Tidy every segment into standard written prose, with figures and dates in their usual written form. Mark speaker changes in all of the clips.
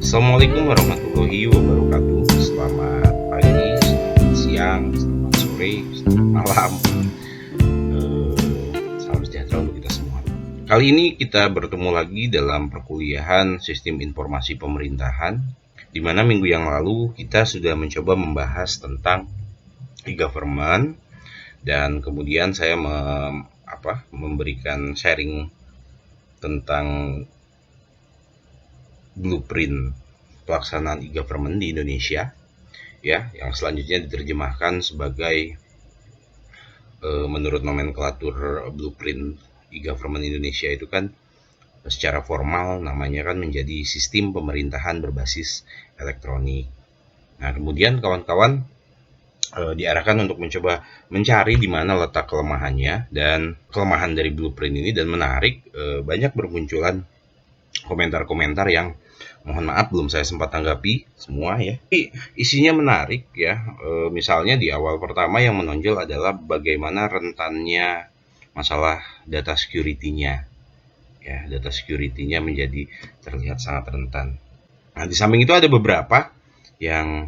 Speaker 1: Assalamualaikum warahmatullahi wabarakatuh. Selamat pagi, selamat siang, selamat sore, selamat malam. Salam sejahtera untuk kita semua. Kali ini kita bertemu lagi dalam perkuliahan Sistem Informasi Pemerintahan, di mana minggu yang lalu kita sudah mencoba membahas tentang e-government, dan kemudian saya memberikan sharing tentang blueprint pelaksanaan e-government di Indonesia, ya, yang selanjutnya diterjemahkan sebagai menurut nomenklatur blueprint e-government Indonesia itu kan secara formal namanya kan menjadi sistem pemerintahan berbasis elektronik. Nah, kemudian kawan-kawan diarahkan untuk mencoba mencari di mana letak kelemahannya dan kelemahan dari blueprint ini, dan menarik banyak bermunculan komentar-komentar yang mohon maaf belum saya sempat tanggapi semua ya. Isinya menarik ya. Misalnya di awal pertama yang menonjol adalah bagaimana rentannya masalah data security-nya. Ya, data security-nya menjadi terlihat sangat rentan. Nah, di samping itu ada beberapa yang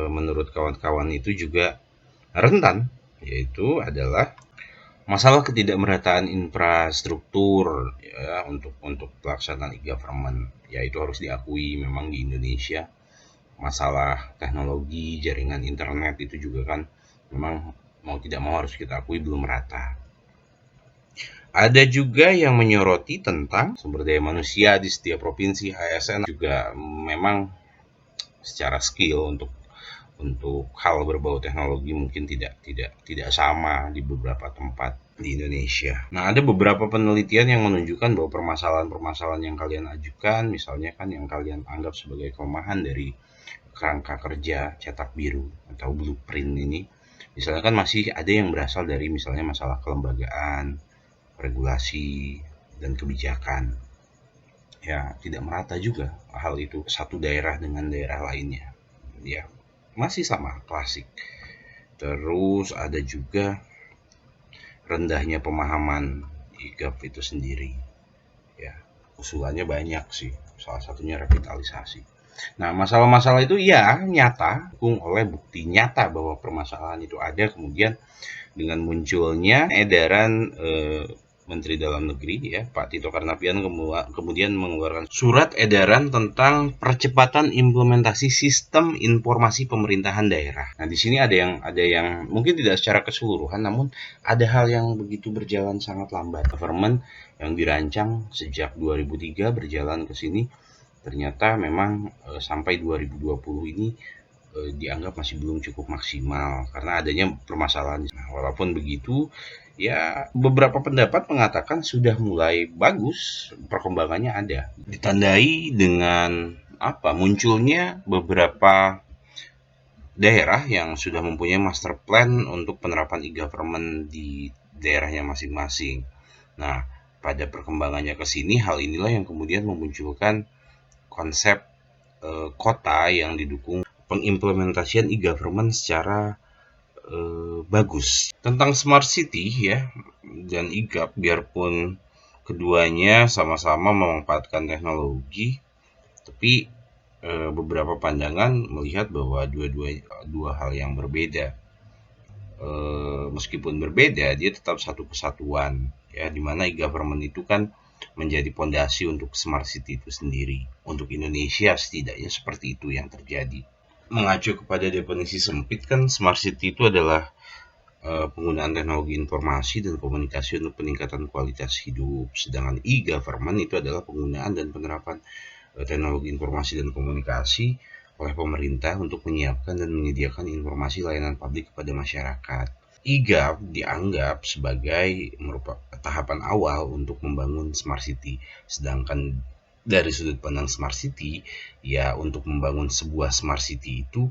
Speaker 1: menurut kawan-kawan itu juga rentan, yaitu adalah masalah ketidakmerataan infrastruktur ya untuk pelaksanaan e-government. Ya, itu harus diakui memang di Indonesia masalah teknologi jaringan internet itu juga kan memang mau tidak mau harus kita akui belum merata. Ada juga yang menyoroti tentang sumber daya manusia di setiap provinsi. ASN juga memang secara skill untuk hal berbau teknologi mungkin tidak sama di beberapa tempat di Indonesia. Nah, ada beberapa penelitian yang menunjukkan bahwa permasalahan-permasalahan yang kalian ajukan, misalnya kan yang kalian anggap sebagai kelemahan dari kerangka kerja cetak biru atau blueprint ini, misalnya kan masih ada yang berasal dari misalnya masalah kelembagaan, regulasi, dan kebijakan. Ya, tidak merata juga hal itu satu daerah dengan daerah lainnya. Ya, masih sama klasik. Terus ada juga rendahnya pemahaman e-gov itu sendiri. Ya, usulannya banyak sih. Salah satunya revitalisasi. Nah, masalah-masalah itu ya nyata, didukung oleh bukti nyata bahwa permasalahan itu ada. Kemudian dengan munculnya edaran Menteri Dalam Negeri ya Pak Tito Karnavian kemudian mengeluarkan surat edaran tentang percepatan implementasi sistem informasi pemerintahan daerah. Nah, di sini ada yang mungkin tidak secara keseluruhan, namun ada hal yang begitu berjalan sangat lambat. Government yang dirancang sejak 2003 berjalan ke sini ternyata memang sampai 2020 ini dianggap masih belum cukup maksimal karena adanya permasalahan. Nah, walaupun begitu, ya beberapa pendapat mengatakan sudah mulai bagus, perkembangannya ada. Ditandai dengan munculnya beberapa daerah yang sudah mempunyai master plan untuk penerapan e-government di daerahnya masing-masing. Nah, pada perkembangannya ke sini, hal inilah yang kemudian memunculkan konsep kota yang didukung pengimplementasian e-government secara bagus. Tentang smart city ya dan e-gov, biarpun keduanya sama-sama memanfaatkan teknologi, tapi beberapa pandangan melihat bahwa dua hal yang berbeda. Meskipun berbeda, dia tetap satu kesatuan ya, dimana e-government itu kan menjadi pondasi untuk smart city itu sendiri. Untuk Indonesia setidaknya seperti itu yang terjadi. Mengacu kepada definisi sempit kan, smart city itu adalah penggunaan teknologi informasi dan komunikasi untuk peningkatan kualitas hidup. Sedangkan e-government itu adalah penggunaan dan penerapan teknologi informasi dan komunikasi oleh pemerintah untuk menyiapkan dan menyediakan informasi layanan publik kepada masyarakat. E-gov dianggap sebagai merupakan tahapan awal untuk membangun smart city. Sedangkan dari sudut pandang smart city, ya untuk membangun sebuah smart city itu,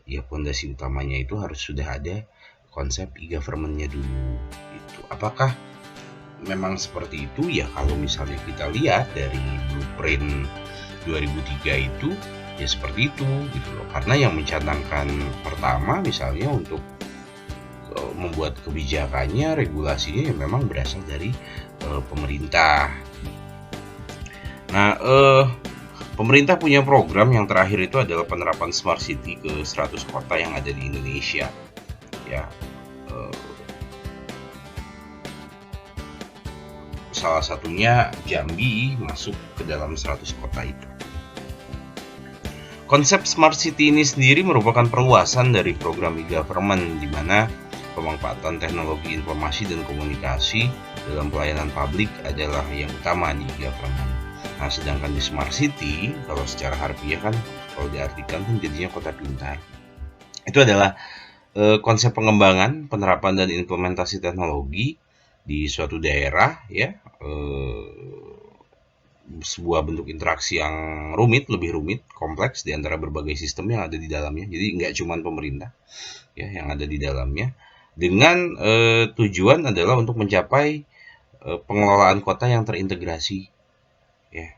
Speaker 1: ya fondasi utamanya itu harus sudah ada konsep e-government-nya dulu. Itu. Apakah memang seperti itu? Ya kalau misalnya kita lihat dari blueprint 2003 itu, ya seperti itu gitu loh. Karena yang mencanangkan pertama misalnya untuk membuat kebijakannya, regulasinya yang memang berasal dari pemerintah. Nah, Pemerintah punya program yang terakhir itu adalah penerapan Smart City ke 100 kota yang ada di Indonesia. Ya, salah satunya Jambi masuk ke dalam 100 kota itu. Konsep Smart City ini sendiri merupakan perluasan dari program e-government di mana pemanfaatan teknologi informasi dan komunikasi dalam pelayanan publik adalah yang utama di e-government. Nah, sedangkan di Smart City, kalau secara harfiah kan, kalau diartikan kan jadinya kota pintar. Itu adalah konsep pengembangan, penerapan dan implementasi teknologi di suatu daerah, ya, sebuah bentuk interaksi yang lebih rumit, kompleks di antara berbagai sistem yang ada di dalamnya. Jadi nggak cuma pemerintah ya yang ada di dalamnya. Dengan tujuan adalah untuk mencapai pengelolaan kota yang terintegrasi, ya,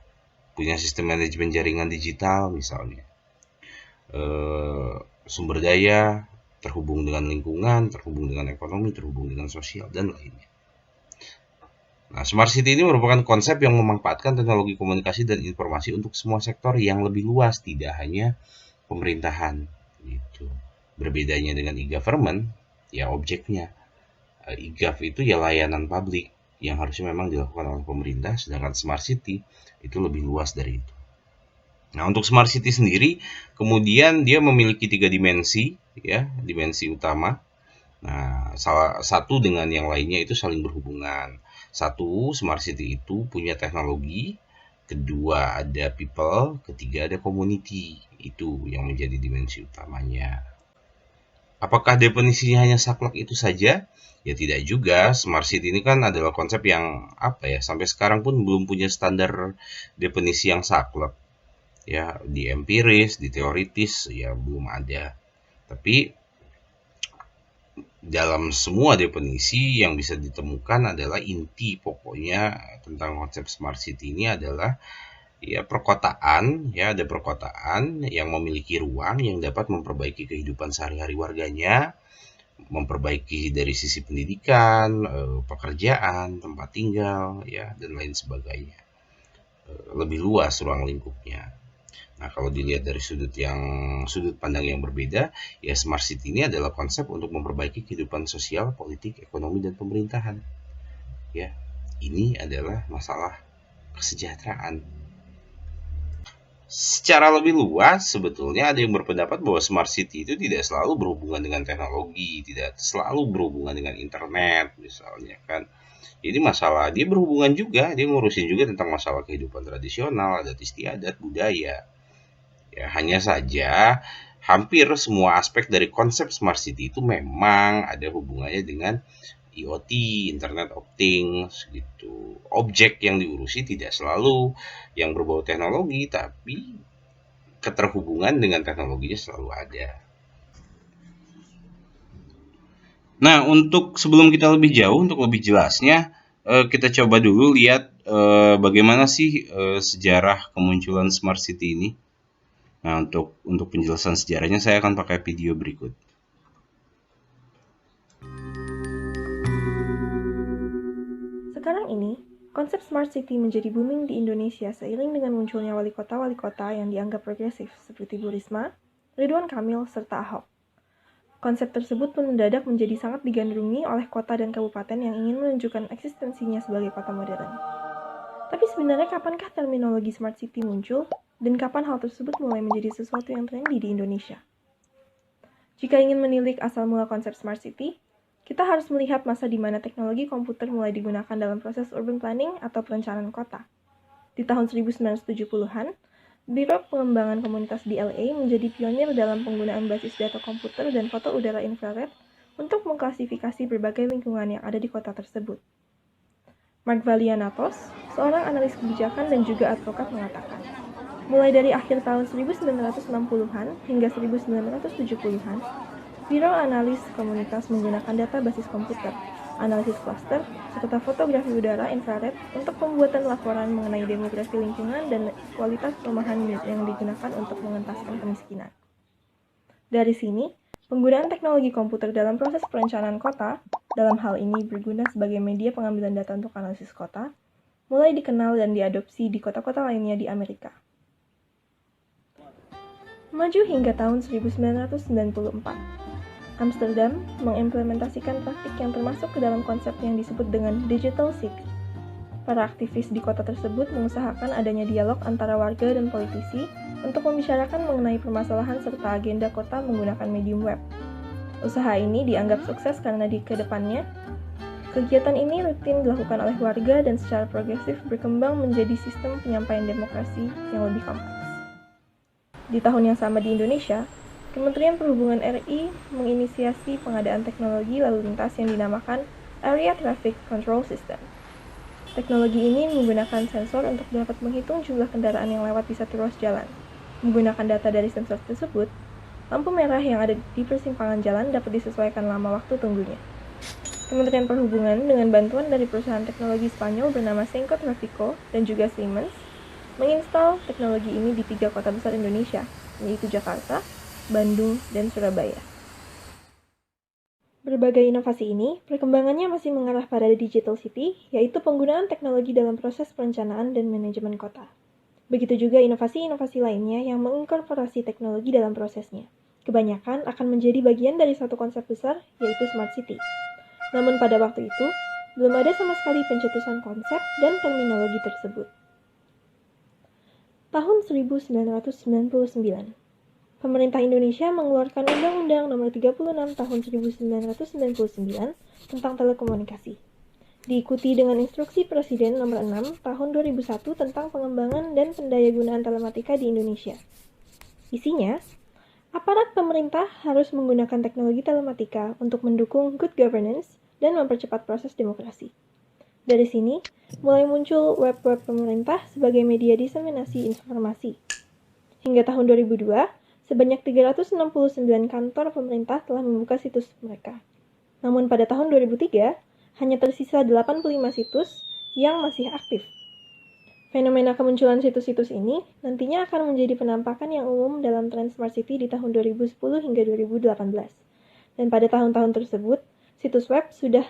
Speaker 1: punya sistem manajemen jaringan digital misalnya, sumber daya terhubung dengan lingkungan, terhubung dengan ekonomi, terhubung dengan sosial dan lainnya. Nah, Smart City ini merupakan konsep yang memanfaatkan teknologi komunikasi dan informasi untuk semua sektor yang lebih luas, tidak hanya pemerintahan. Gitu. Berbedanya dengan e-government, ya objeknya. E-gov itu ya layanan publik yang harusnya memang dilakukan oleh pemerintah, sedangkan Smart City itu lebih luas dari itu. Nah, untuk Smart City sendiri, kemudian dia memiliki 3 dimensi, ya, dimensi utama. Nah, salah satu dengan yang lainnya itu saling berhubungan. Satu, Smart City itu punya teknologi, kedua ada people, ketiga ada community. Itu yang menjadi dimensi utamanya. Apakah definisinya hanya saklek itu saja? Ya tidak juga. Smart City ini kan adalah konsep yang sampai sekarang pun belum punya standar definisi yang saklek. Ya, di empiris, di teoritis ya belum ada. Tapi dalam semua definisi yang bisa ditemukan adalah inti pokoknya tentang konsep Smart City ini adalah ya perkotaan, ya ada perkotaan yang memiliki ruang yang dapat memperbaiki kehidupan sehari-hari warganya, memperbaiki dari sisi pendidikan, pekerjaan, tempat tinggal, ya dan lain sebagainya. Lebih luas ruang lingkupnya. Nah, kalau dilihat dari sudut pandang yang berbeda, ya Smart City ini adalah konsep untuk memperbaiki kehidupan sosial, politik, ekonomi, dan pemerintahan. Ya, ini adalah masalah kesejahteraan. Secara lebih luas, sebetulnya ada yang berpendapat bahwa Smart City itu tidak selalu berhubungan dengan teknologi, tidak selalu berhubungan dengan internet, misalnya kan. Jadi masalah dia berhubungan juga, dia ngurusin juga tentang masalah kehidupan tradisional, adat istiadat, budaya. Ya, hanya saja hampir semua aspek dari konsep Smart City itu memang ada hubungannya dengan IoT, Internet of Things gitu. Objek yang diurusi tidak selalu yang berbau teknologi, tapi keterhubungan dengan teknologinya selalu ada. Nah, untuk sebelum kita lebih jauh, untuk lebih jelasnya, kita coba dulu lihat bagaimana sih sejarah kemunculan Smart City ini. Nah, untuk penjelasan sejarahnya saya akan pakai video berikut.
Speaker 2: Sekarang ini, konsep Smart City menjadi booming di Indonesia seiring dengan munculnya wali kota yang dianggap progresif seperti Bu Risma, Ridwan Kamil, serta Ahok. Konsep tersebut pun mendadak menjadi sangat digandrungi oleh kota dan kabupaten yang ingin menunjukkan eksistensinya sebagai kota modern. Tapi sebenarnya kapankah terminologi Smart City muncul, dan kapan hal tersebut mulai menjadi sesuatu yang trendy di Indonesia? Jika ingin menilik asal mula konsep Smart City, kita harus melihat masa di mana teknologi komputer mulai digunakan dalam proses urban planning atau perencanaan kota. Di tahun 1970-an, Biro Pengembangan Komunitas di LA menjadi pionir dalam penggunaan basis data komputer dan foto udara infrared untuk mengklasifikasi berbagai lingkungan yang ada di kota tersebut. Mark Valianatos, seorang analis kebijakan dan juga advokat mengatakan, mulai dari akhir tahun 1960-an hingga 1970-an, Biro Analis Komunitas menggunakan data basis komputer, analisis klaster, serta fotografi udara infrared untuk pembuatan laporan mengenai demografi lingkungan dan kualitas perumahan yang digunakan untuk mengentaskan kemiskinan. Dari sini, penggunaan teknologi komputer dalam proses perencanaan kota, dalam hal ini berguna sebagai media pengambilan data untuk analisis kota, mulai dikenal dan diadopsi di kota-kota lainnya di Amerika. Maju hingga tahun 1994. Amsterdam mengimplementasikan praktik yang termasuk ke dalam konsep yang disebut dengan Digital City. Para aktivis di kota tersebut mengusahakan adanya dialog antara warga dan politisi untuk membicarakan mengenai permasalahan serta agenda kota menggunakan medium web. Usaha ini dianggap sukses karena di kedepannya, kegiatan ini rutin dilakukan oleh warga dan secara progresif berkembang menjadi sistem penyampaian demokrasi yang lebih kompleks. Di tahun yang sama di Indonesia, Kementerian Perhubungan RI menginisiasi pengadaan teknologi lalu lintas yang dinamakan Area Traffic Control System. Teknologi ini menggunakan sensor untuk dapat menghitung jumlah kendaraan yang lewat di satu ruas jalan. Menggunakan data dari sensor tersebut, lampu merah yang ada di persimpangan jalan dapat disesuaikan lama waktu tunggunya. Kementerian Perhubungan dengan bantuan dari perusahaan teknologi Spanyol bernama Senco Trafico dan juga Siemens menginstal teknologi ini di 3 kota besar Indonesia, yaitu Jakarta, Bandung, dan Surabaya. Berbagai inovasi ini, perkembangannya masih mengarah pada Digital City, yaitu penggunaan teknologi dalam proses perencanaan dan manajemen kota. Begitu juga inovasi-inovasi lainnya yang menginkorporasi teknologi dalam prosesnya. Kebanyakan akan menjadi bagian dari satu konsep besar, yaitu Smart City. Namun pada waktu itu, belum ada sama sekali pencetusan konsep dan terminologi tersebut. Tahun 1999, Pemerintah Indonesia mengeluarkan Undang-Undang Nomor 36 Tahun 1999 tentang telekomunikasi. Diikuti dengan Instruksi Presiden Nomor 6 Tahun 2001 tentang pengembangan dan pendayagunaan telematika di Indonesia. Isinya, aparat pemerintah harus menggunakan teknologi telematika untuk mendukung good governance dan mempercepat proses demokrasi. Dari sini, mulai muncul web-web pemerintah sebagai media diseminasi informasi. Hingga tahun 2002, sebanyak 369 kantor pemerintah telah membuka situs mereka. Namun pada tahun 2003, hanya tersisa 85 situs yang masih aktif. Fenomena kemunculan situs-situs ini nantinya akan menjadi penampakan yang umum dalam tren Smart City di tahun 2010 hingga 2018. Dan pada tahun-tahun tersebut, situs web sudah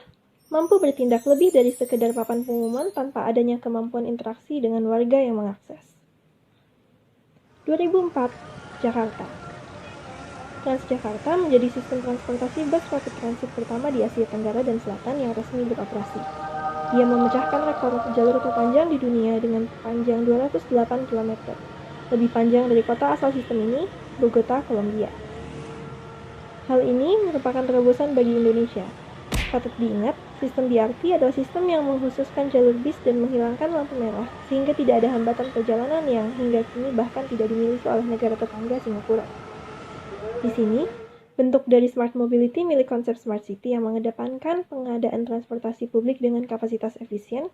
Speaker 2: mampu bertindak lebih dari sekedar papan pengumuman tanpa adanya kemampuan interaksi dengan warga yang mengakses. 2004, Jakarta. Transjakarta menjadi sistem transportasi bus rapid transit pertama di Asia Tenggara dan Selatan yang resmi beroperasi. Ia memecahkan rekor jalur terpanjang di dunia dengan panjang 208 km. Lebih panjang dari kota asal sistem ini, Bogota, Kolombia. Hal ini merupakan terobosan bagi Indonesia. Patut diingat, sistem BRT adalah sistem yang mengkhususkan jalur bis dan menghilangkan lampu merah, sehingga tidak ada hambatan perjalanan yang hingga kini bahkan tidak dimiliki oleh negara tetangga Singapura. Di sini, bentuk dari Smart Mobility milik konsep Smart City yang mengedepankan pengadaan transportasi publik dengan kapasitas efisien,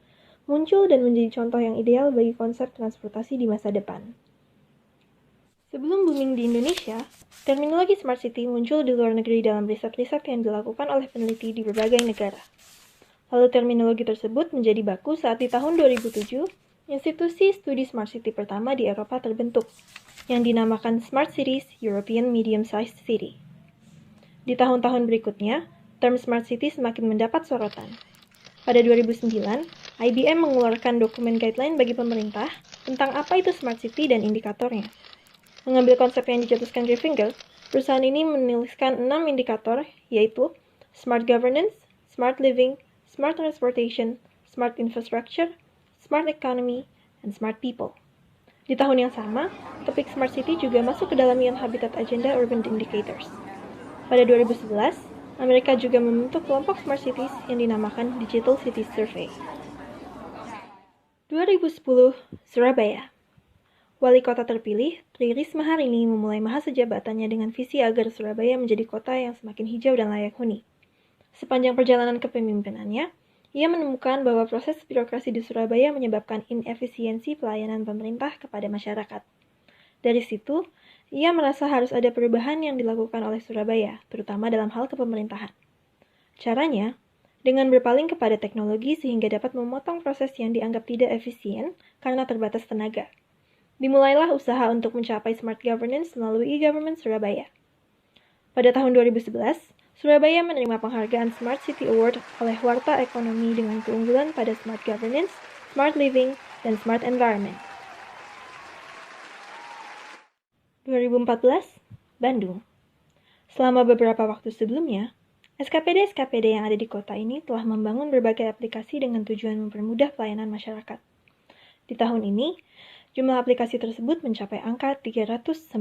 Speaker 2: muncul dan menjadi contoh yang ideal bagi konsep transportasi di masa depan. Sebelum booming di Indonesia, terminologi Smart City muncul di luar negeri dalam riset-riset yang dilakukan oleh peneliti di berbagai negara. Lalu terminologi tersebut menjadi baku saat di tahun 2007, institusi studi Smart City pertama di Eropa terbentuk, yang dinamakan Smart Cities European Medium-Sized City. Di tahun-tahun berikutnya, term Smart City semakin mendapat sorotan. Pada 2009, IBM mengeluarkan dokumen guideline bagi pemerintah tentang apa itu Smart City dan indikatornya. Mengambil konsep yang dicetuskan Griffinger, perusahaan ini menuliskan 6 indikator, yaitu Smart Governance, Smart Living, Smart Transportation, Smart Infrastructure, Smart Economy, dan Smart People. Di tahun yang sama, topik Smart City juga masuk ke dalam UN Habitat Agenda Urban Indicators. Pada 2011, Amerika juga membentuk kelompok Smart Cities yang dinamakan Digital Cities Survey. 2010, Surabaya. Wali kota terpilih, Tri Risma hari ini memulai masa jabatannya dengan visi agar Surabaya menjadi kota yang semakin hijau dan layak huni. Sepanjang perjalanan kepemimpinannya, ia menemukan bahwa proses birokrasi di Surabaya menyebabkan inefisiensi pelayanan pemerintah kepada masyarakat. Dari situ, ia merasa harus ada perubahan yang dilakukan oleh Surabaya, terutama dalam hal kepemerintahan. Caranya, dengan berpaling kepada teknologi sehingga dapat memotong proses yang dianggap tidak efisien karena terbatas tenaga. Dimulailah usaha untuk mencapai smart governance melalui e-government Surabaya. Pada tahun 2011, Surabaya menerima penghargaan Smart City Award oleh Warta Ekonomi dengan keunggulan pada Smart Governance, Smart Living, dan Smart Environment. 2014, Bandung. Selama beberapa waktu sebelumnya, SKPD-SKPD yang ada di kota ini telah membangun berbagai aplikasi dengan tujuan mempermudah pelayanan masyarakat. Di tahun ini, jumlah aplikasi tersebut mencapai angka 394,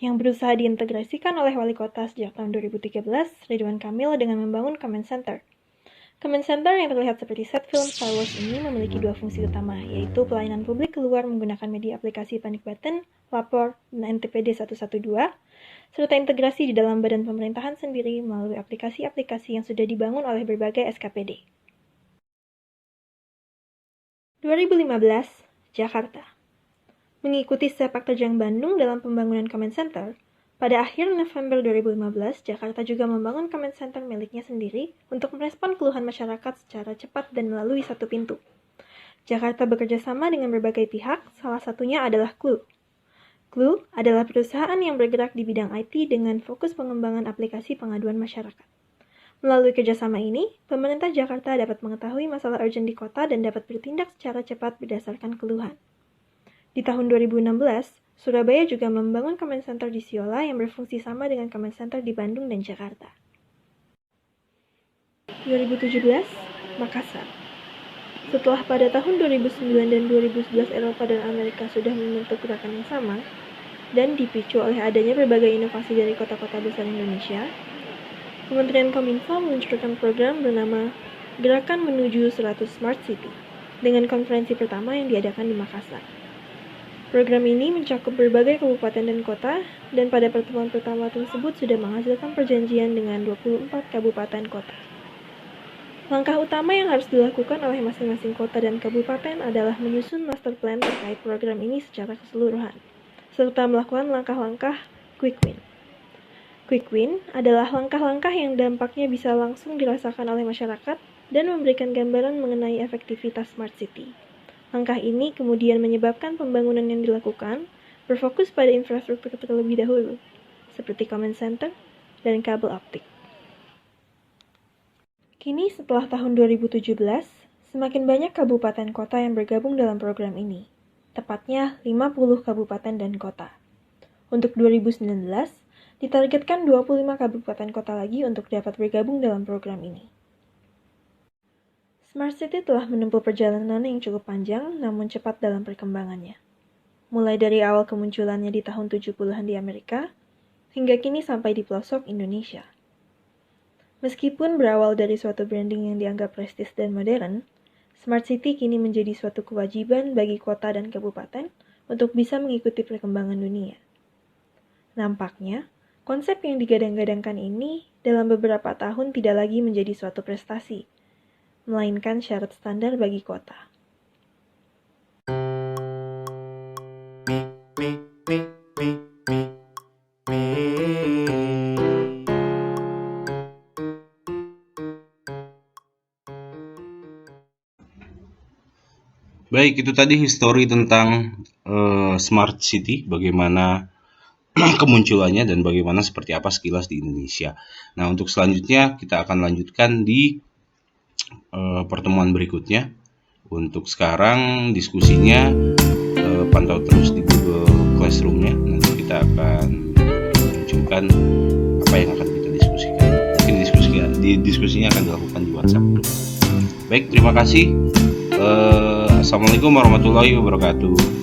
Speaker 2: yang berusaha diintegrasikan oleh wali kota sejak tahun 2013, Ridwan Kamil, dengan membangun Command Center. Command Center yang terlihat seperti set film Star Wars ini memiliki dua fungsi utama, yaitu pelayanan publik keluar menggunakan media aplikasi Panic Button, Lapor, dan NTPD 112, serta integrasi di dalam badan pemerintahan sendiri melalui aplikasi-aplikasi yang sudah dibangun oleh berbagai SKPD. 2015, Jakarta. Mengikuti sepak terjang Bandung dalam pembangunan Command Center, pada akhir November 2015, Jakarta juga membangun Command Center miliknya sendiri untuk merespon keluhan masyarakat secara cepat dan melalui satu pintu. Jakarta bekerja sama dengan berbagai pihak, salah satunya adalah Clue. Clue adalah perusahaan yang bergerak di bidang IT dengan fokus pengembangan aplikasi pengaduan masyarakat. Melalui kerjasama ini, pemerintah Jakarta dapat mengetahui masalah urgent di kota dan dapat bertindak secara cepat berdasarkan keluhan. Di tahun 2016, Surabaya juga membangun Command Center di Siola yang berfungsi sama dengan Command Center di Bandung dan Jakarta. 2017, Makassar. Setelah pada tahun 2009 dan 2011 Eropa dan Amerika sudah membentuk gerakan yang sama, dan dipicu oleh adanya berbagai inovasi dari kota-kota besar Indonesia, Kementerian Kominfo meluncurkan program bernama Gerakan Menuju 100 Smart City, dengan konferensi pertama yang diadakan di Makassar. Program ini mencakup berbagai kabupaten dan kota, dan pada pertemuan pertama tersebut sudah menghasilkan perjanjian dengan 24 kabupaten kota. Langkah utama yang harus dilakukan oleh masing-masing kota dan kabupaten adalah menyusun master plan terkait program ini secara keseluruhan, serta melakukan langkah-langkah quick win. Quick win adalah langkah-langkah yang dampaknya bisa langsung dirasakan oleh masyarakat dan memberikan gambaran mengenai efektivitas Smart City. Langkah ini kemudian menyebabkan pembangunan yang dilakukan berfokus pada infrastruktur terlebih dahulu, seperti Command Center dan kabel optik. Kini setelah tahun 2017, semakin banyak kabupaten kota yang bergabung dalam program ini, tepatnya 50 kabupaten dan kota. Untuk 2019, ditargetkan 25 kabupaten kota lagi untuk dapat bergabung dalam program ini. Smart City telah menempuh perjalanan yang cukup panjang namun cepat dalam perkembangannya. Mulai dari awal kemunculannya di tahun 70-an di Amerika, hingga kini sampai di pelosok Indonesia. Meskipun berawal dari suatu branding yang dianggap prestis dan modern, Smart City kini menjadi suatu kewajiban bagi kota dan kabupaten untuk bisa mengikuti perkembangan dunia. Nampaknya, konsep yang digadang-gadangkan ini dalam beberapa tahun tidak lagi menjadi suatu prestasi, melainkan syarat standar bagi kota.
Speaker 1: Baik, itu tadi histori tentang Smart City, bagaimana kemunculannya dan bagaimana seperti apa sekilas di Indonesia. Nah, untuk selanjutnya kita akan lanjutkan di pertemuan berikutnya. Untuk sekarang diskusinya pantau terus di Google Classroom-nya. Nanti kita akan menunjukkan apa yang akan kita diskusikan. Mungkin diskusinya akan dilakukan di WhatsApp group. Baik, terima kasih. Assalamualaikum warahmatullahi wabarakatuh.